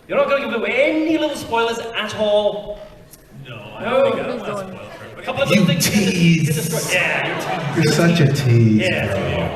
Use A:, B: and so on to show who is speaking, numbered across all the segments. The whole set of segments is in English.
A: You're not going to give away any little spoilers at all?
B: No, I don't think I want to spoil it.
A: A couple of little things.
C: Tease.
A: Yeah,
C: you're such a tease.
A: Yeah.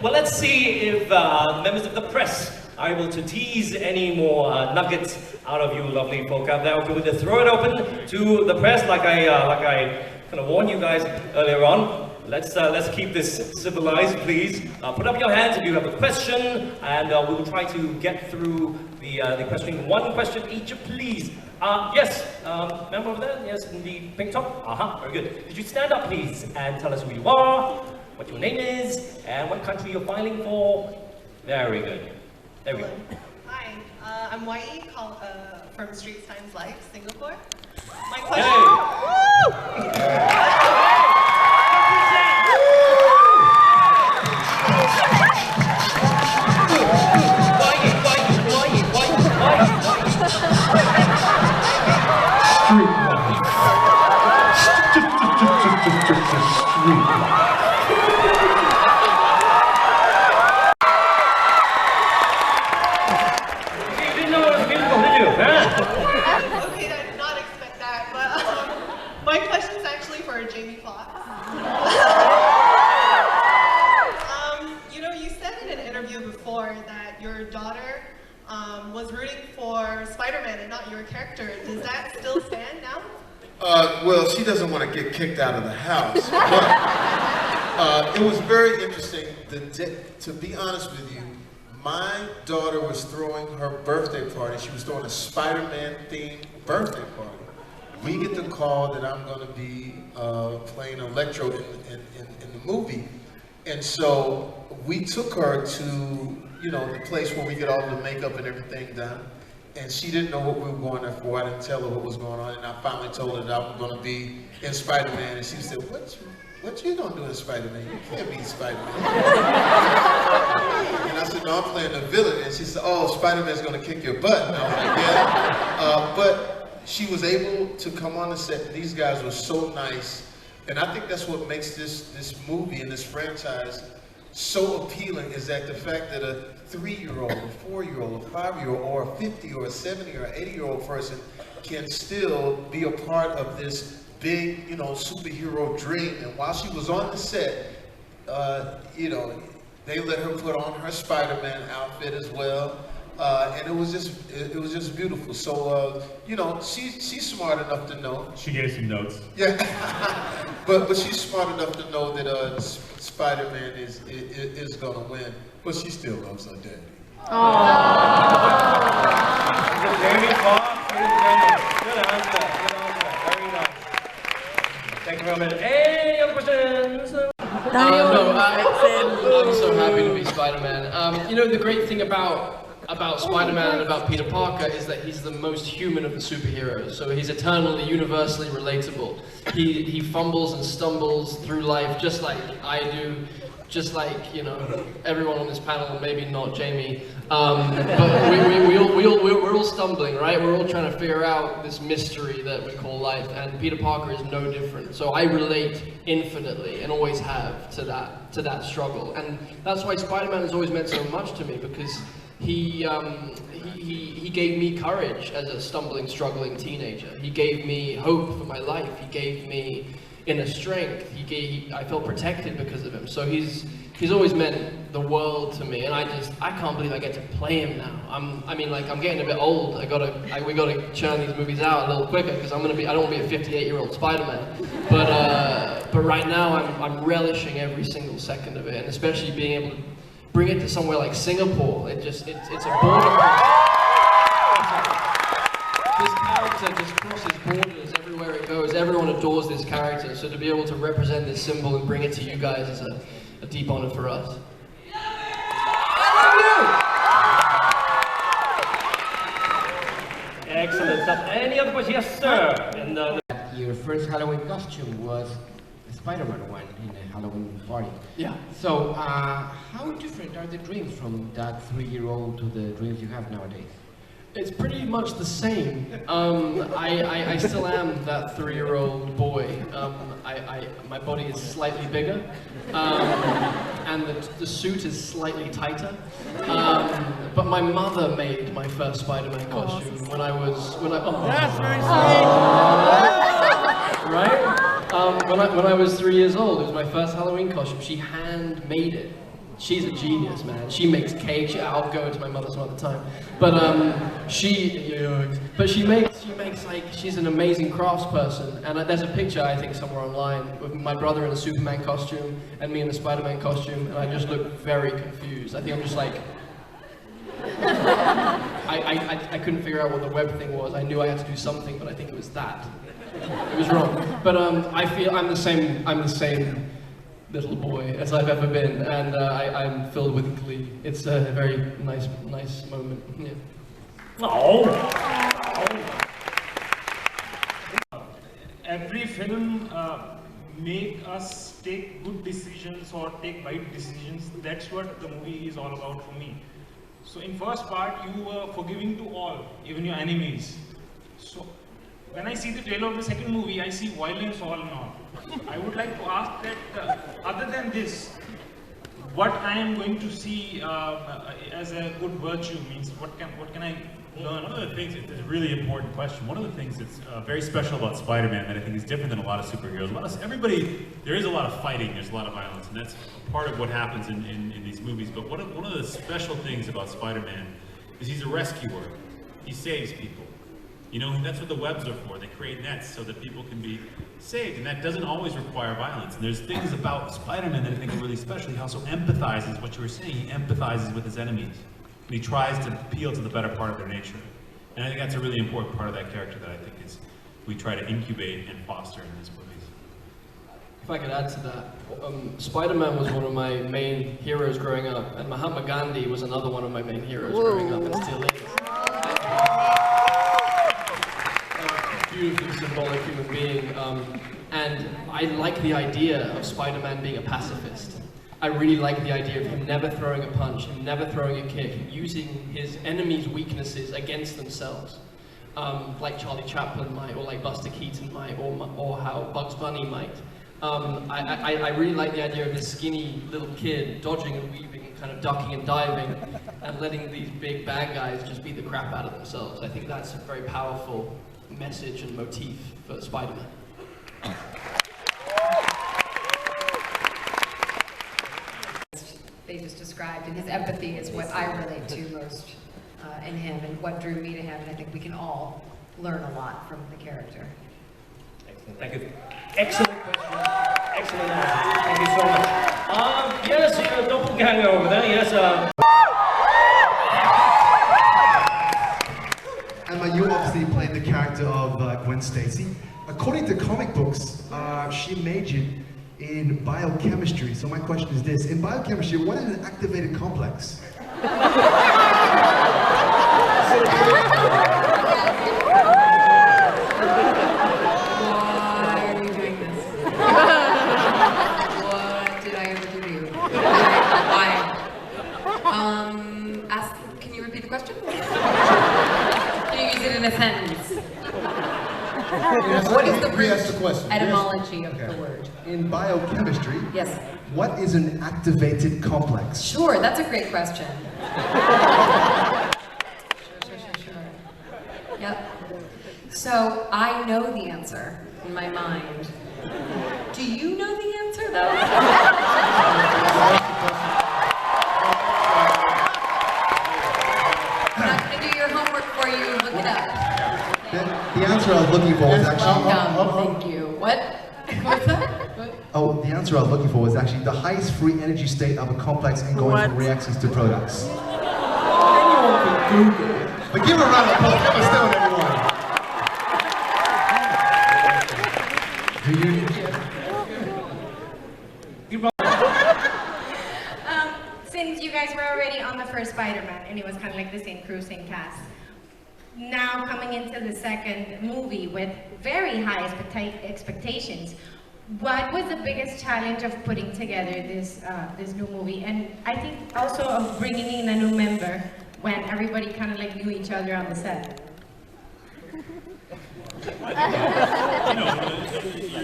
A: Well, let's see if members of the press are able to tease any more nuggets out of you lovely folk out there. We're going to throw it open to the press, like I kind of warned you guys earlier on. Let's keep this civilized, please. Put up your hands if you have a question, and we will try to get through the questioning. One question each, please. Yes, member over there. Yes, in the pink top. Very good. Could you stand up, please, and tell us who you are, what your name is, and what country you're filing for? Very good. There we go.
D: Hi, I'm Wai from Streets Times Life, Singapore. My question. Okay, I did not expect that, but my question's actually for Jamie Foxx. You know, you said in an interview before that your daughter was rooting for Spider-Man and not your character. Does that still stand now?
E: Well, she doesn't want to get kicked out of the house, but it was very interesting. To be honest with you, my daughter was throwing her birthday party. She was throwing a Spider-Man themed birthday party. We get the call that I'm going to be playing Electro in the movie. And so we took her to, you know, the place where we get all the makeup and everything done. And she didn't know what we were going there for. I didn't tell her what was going on. And I finally told her that I was going to be in Spider-Man. And she said, what you going to do in Spider-Man? You can't be Spider-Man. And I said, no, I'm playing the villain. And she said, oh, Spider-Man's going to kick your butt. And I was like, yeah. But she was able to come on the set. These guys were so nice. And I think that's what makes this movie and this franchise so appealing, is that the fact that a 3-year-old, a 4-year-old, a 5-year-old, or a 50 or a 70 or 80-year-old person can still be a part of this big, you know, superhero dream. And while she was on the set, you know, they let her put on her Spider-Man outfit as well. And it was just beautiful. So, you know, she's smart enough to know.
B: She gave some notes.
E: Yeah, but she's smart enough to know that Spider-Man is gonna win. But she still loves her daddy.
A: Jamie Foxx, good answer. Very nice. Thank you very much. Any other questions?
F: I'm so happy to be Spider-Man. You know, the great thing about Spider-Man and about Peter Parker is that he's the most human of the superheroes. So he's eternally, universally relatable. He fumbles and stumbles through life just like I do, just like, you know, everyone on this panel, maybe not Jamie. But we're all stumbling, right? We're all trying to figure out this mystery that we call life, and Peter Parker is no different. So I relate infinitely, and always have, to that struggle. And that's why Spider-Man has always meant so much to me, because he gave me courage as a stumbling, struggling teenager. He gave me hope for my life. He gave me inner strength. I felt protected because of him. So he's always meant the world to me, and I can't believe I get to play him now. I'm getting a bit old. We gotta churn these movies out a little quicker, because I don't want to be a 58-year-old Spider-Man. But right now I'm relishing every single second of it, and especially being able to bring it to somewhere like Singapore. It's a border. This character just crosses borders everywhere it goes. Everyone adores this character. So to be able to represent this symbol and bring it to you guys is a deep honor for us.
A: Excellent stuff. Any other questions? Yes, sir.
G: Your first Halloween costume was the Spider-Man one in a Halloween party.
F: Yeah.
G: So, how different are the dreams from that 3-year-old to the dreams you have nowadays?
F: It's pretty much the same. I still am that 3-year-old boy. My body is slightly bigger, and the suit is slightly tighter. But my mother made my first Spider-Man costume That's very sweet. Right? When I was 3 years old, it was my first Halloween costume. She handmade it. She's a genius, man. She makes cake. I'll go into my mother some other time. But she makes like, she's an amazing craftsperson. And there's a picture, I think, somewhere online with my brother in a Superman costume and me in a Spider-Man costume, and I just look very confused. I think I'm just like, I couldn't figure out what the web thing was. I knew I had to do something, but I think it was that. It was wrong. But I feel I'm the same little boy as I've ever been, and I'm filled with glee. It's a very nice moment. Yeah.
H: Every film make us take good decisions or take right decisions. That's what the movie is all about for me. So in first part, you were forgiving to all, even your enemies. So when I see the trailer of the second movie, I see violence all in all. I would like to ask that, other than this, what I am going to see as a good virtue means, what can I learn?
B: One of the things, it's a really important question. One of the things that's very special about Spider-Man that I think is different than a lot of superheroes. There is a lot of fighting, there's a lot of violence, and that's part of what happens in these movies. But one of the special things about Spider-Man is he's a rescuer. He saves people. You know, that's what the webs are for. They create nets so that people can be saved, and that doesn't always require violence. And there's things about Spider-Man that I think are really special. He also empathizes, what you were saying, he empathizes with his enemies. And he tries to appeal to the better part of their nature. And I think that's a really important part of that character that I think is we try to incubate and foster in these movies.
F: If I could add to that, Spider-Man was one of my main heroes growing up, and Mahatma Gandhi was another one of my main heroes growing up, and still is. Beautifully symbolic human being, and I like the idea of Spider-Man being a pacifist. I really like the idea of him never throwing a punch, him never throwing a kick, using his enemies' weaknesses against themselves, like Charlie Chaplin might, or like Buster Keaton might, or how Bugs Bunny might. I really like the idea of this skinny little kid dodging and weaving and kind of ducking and diving, and letting these big bad guys just beat the crap out of themselves. I think that's a very powerful message and motif for Spider-Man.
I: They just described, and his empathy is what I relate to most in him, and what drew me to him, and I think we can all learn a lot from the character.
A: Excellent, thank you. Excellent question. Excellent answer. Thank you so much. Yes, your doppelganger over there, yes.
C: Emma, you obviously played the character of Gwen Stacy. According to comic books, she majored in biochemistry. So my question is this: in biochemistry, what is an activated complex?
I: Why are you doing this? What did I ever do to you? Why? Can you repeat the question? Can you use it in a sentence? What is the etymology of the word?
C: In biochemistry,
I: yes.
C: What is an activated complex?
I: Sure, that's a great question. Sure. Yep. So I know the answer in my mind. Do you know the answer though? I'm not going to do your homework for you. Look it up.
C: The answer I was looking for was actually...
I: Welcome. Thank you. What? What's that?
C: Oh, the answer I was looking for was actually the highest free energy state of a complex and going from reactions to products.
F: Anyone can Google.
C: But give a round of applause. Give a stone, everyone. Do you...
J: Since you guys were already on the first Spider-Man and it was kind of like the same crew, same cast, now coming into the second movie with very high expectations, what was the biggest challenge of putting together this new movie? And I think also of bringing in a new member when everybody kind of like knew each other on the set?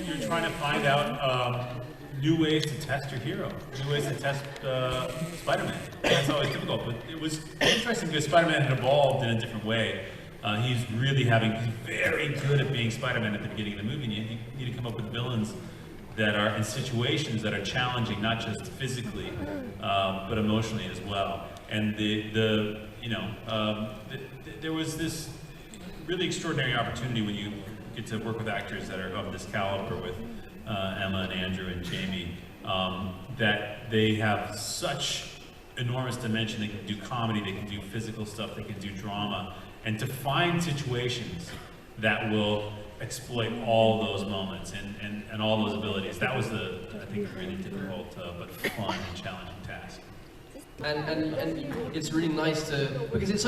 B: You're trying to find out new ways to test your hero, new ways to test Spider-Man. That's always difficult, but it was interesting because Spider-Man had evolved in a different way. He's very good at being Spider-Man at the beginning of the movie. And you need to come up with villains that are in situations that are challenging, not just physically, but emotionally as well. And there was this really extraordinary opportunity when you get to work with actors that are of this caliber, with Emma and Andrew and Jamie, that they have such enormous dimension. They can do comedy, they can do physical stuff, they can do drama, and to find situations that will exploit all those moments and all those abilities. That was I think, a really difficult but fun and challenging task.
F: And it's really nice because it's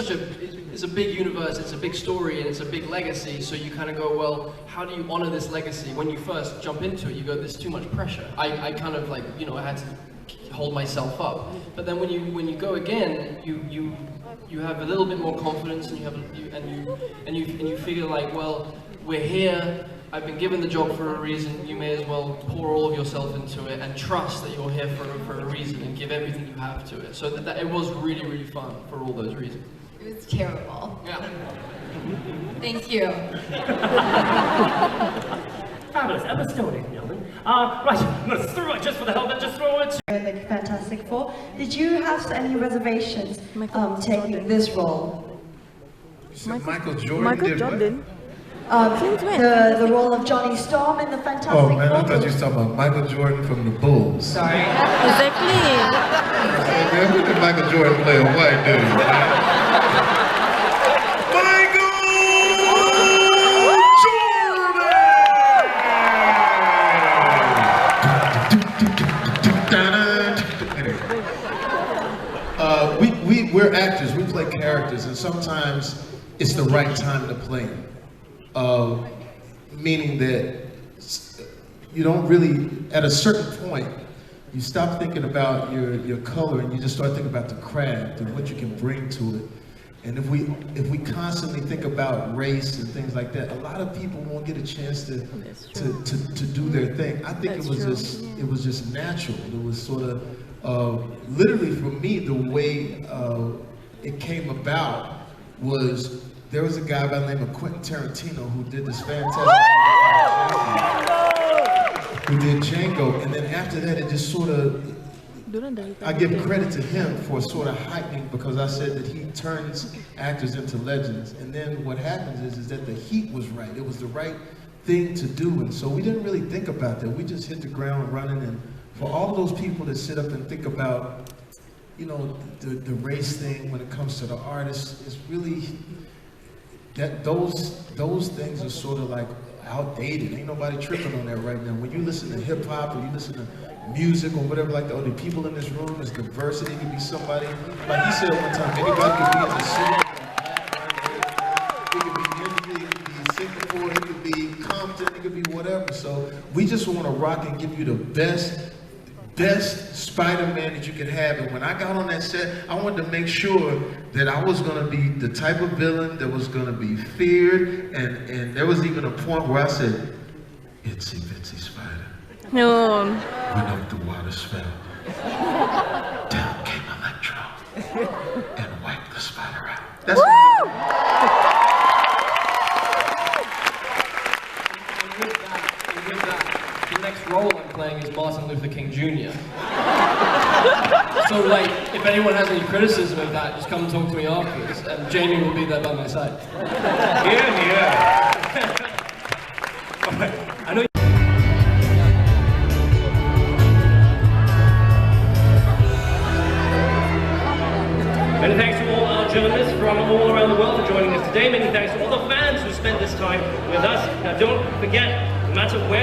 F: a big universe, it's a big story, and it's a big legacy, so you kind of go, well, how do you honor this legacy? When you first jump into it, you go, there's too much pressure. I kind of like, I had to hold myself up. But then when you go again, you have a little bit more confidence, and you figure like, well, we're here, I've been given the job for a reason, you may as well pour all of yourself into it and trust that you're here for a reason and give everything you have to it. So that it was really, really fun for all those reasons.
I: It was terrible.
F: Yeah.
I: Thank you.
A: Fabulous. Emma Stone, ladies and gentlemen. Right, I'm going to throw it just for the hell of it, just throw it.
K: The Fantastic Four. Did you have any reservations taking this role?
E: Michael Jordan.
K: The role of Johnny Storm in the Fantastic Four.
E: Oh man, I thought you were talking about Michael Jordan from the Bulls.
K: Sorry.
L: Exactly.
E: Hey man, when did Michael Jordan play a white dude? We're actors, we play characters, and sometimes it's the right time to play them. Meaning that you don't really, at a certain point, you stop thinking about your color and you just start thinking about the craft and what you can bring to it. And if we constantly think about race and things like that, a lot of people won't get a chance to do their thing. I think it was just natural. It was sort of literally for me, the way it came about was there was a guy by the name of Quentin Tarantino who did this fantastic who did Django, and then after that it just sort of, I give credit to him for sort of heightening, because I said that he turns actors into legends, and then what happens is that the heat was right. It was the right thing to do, and so we didn't really think about that. We just hit the ground running, and for all those people that sit up and think about, the race thing when it comes to the artists, it's really, that those things are sort of like outdated. Ain't nobody tripping on that right now. When you listen to hip hop or you listen to music or whatever like that, or the people in this room, there's diversity. It could be somebody, like he said one time, anybody could be in the city. It could be Italy, it could be Singapore, it could be Compton, it could be whatever. So we just want to rock and give you the best Spider-Man that you can have. And when I got on that set, I wanted to make sure that I was going to be the type of villain that was going to be feared, and there was even a point where I said, "Itsy bitsy spider."
L: No.
E: Went up the water spout. Down came Electro and wiped the spider out. That's
F: The next role I'm playing is Martin Luther King Jr. So like, if anyone has any criticism of that, just come and talk to me afterwards, and Jamie will be there by my side.
A: Here. I know. Many thanks to all our journalists from all around the world for joining us today. Many thanks to all the fans who spent this time with us. Now don't forget, no matter where